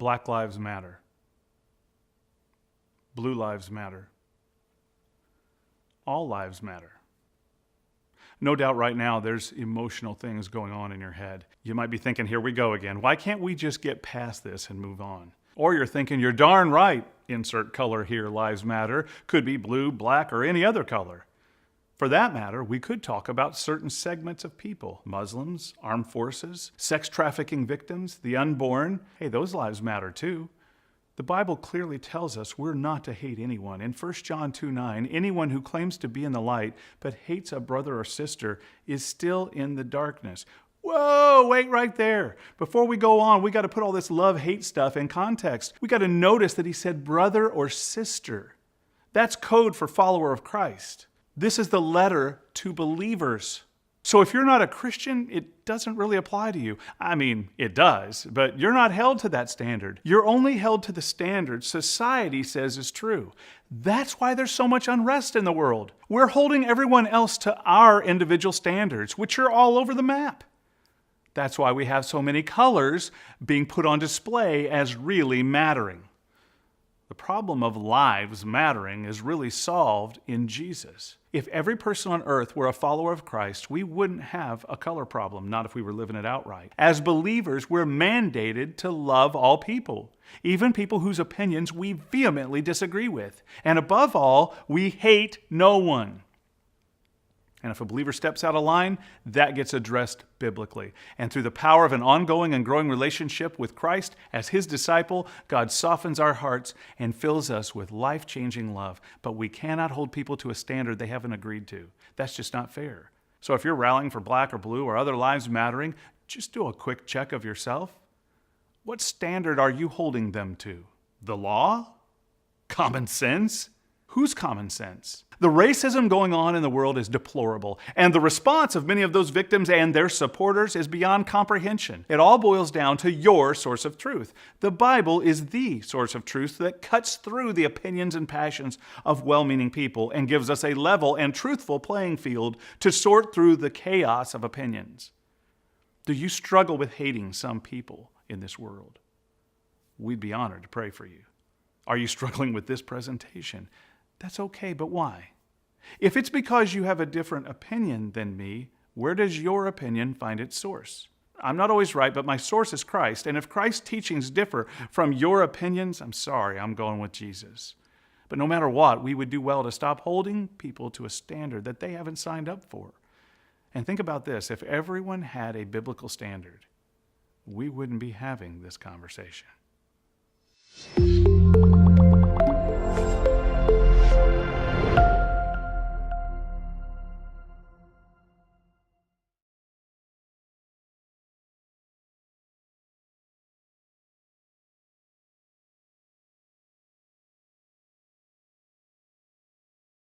Black lives matter. Blue lives matter. All lives matter. No doubt right now there's emotional things going on in your head. You might be thinking, here we go again. Why can't we just get past this and move on? Or you're thinking, you're darn right, insert color here, lives matter. Could be blue, black, or any other color. For that matter, we could talk about certain segments of people. Muslims, armed forces, sex trafficking victims, the unborn. Hey, those lives matter too. The Bible clearly tells us we're not to hate anyone. In 1 John 2:9, anyone who claims to be in the light but hates a brother or sister is still in the darkness. Whoa, wait right there. Before we go on, we got to put all this love-hate stuff in context. We got to notice that he said brother or sister. That's code for follower of Christ. This is the letter to believers. So if you're not a Christian, it doesn't really apply to you. I mean, it does, but you're not held to that standard. You're only held to the standard society says is true. That's why there's so much unrest in the world. We're holding everyone else to our individual standards, which are all over the map. That's why we have so many colors being put on display as really mattering. The problem of lives mattering is really solved in Jesus. If every person on earth were a follower of Christ, we wouldn't have a color problem, not if we were living it out right. As believers, we're mandated to love all people, even people whose opinions we vehemently disagree with. And above all, we hate no one. And if a believer steps out of line, that gets addressed biblically. And through the power of an ongoing and growing relationship with Christ, as his disciple, God softens our hearts and fills us with life-changing love. But we cannot hold people to a standard they haven't agreed to. That's just not fair. So if you're rallying for black or blue or other lives mattering, just do a quick check of yourself. What standard are you holding them to? The law? Common sense? Whose common sense? The racism going on in the world is deplorable, and the response of many of those victims and their supporters is beyond comprehension. It all boils down to your source of truth. The Bible is the source of truth that cuts through the opinions and passions of well-meaning people and gives us a level and truthful playing field to sort through the chaos of opinions. Do you struggle with hating some people in this world? We'd be honored to pray for you. Are you struggling with this presentation? That's okay, but why? If it's because you have a different opinion than me, where does your opinion find its source? I'm not always right, but my source is Christ. And if Christ's teachings differ from your opinions, I'm sorry, I'm going with Jesus. But no matter what, we would do well to stop holding people to a standard that they haven't signed up for. And think about this, if everyone had a biblical standard, we wouldn't be having this conversation.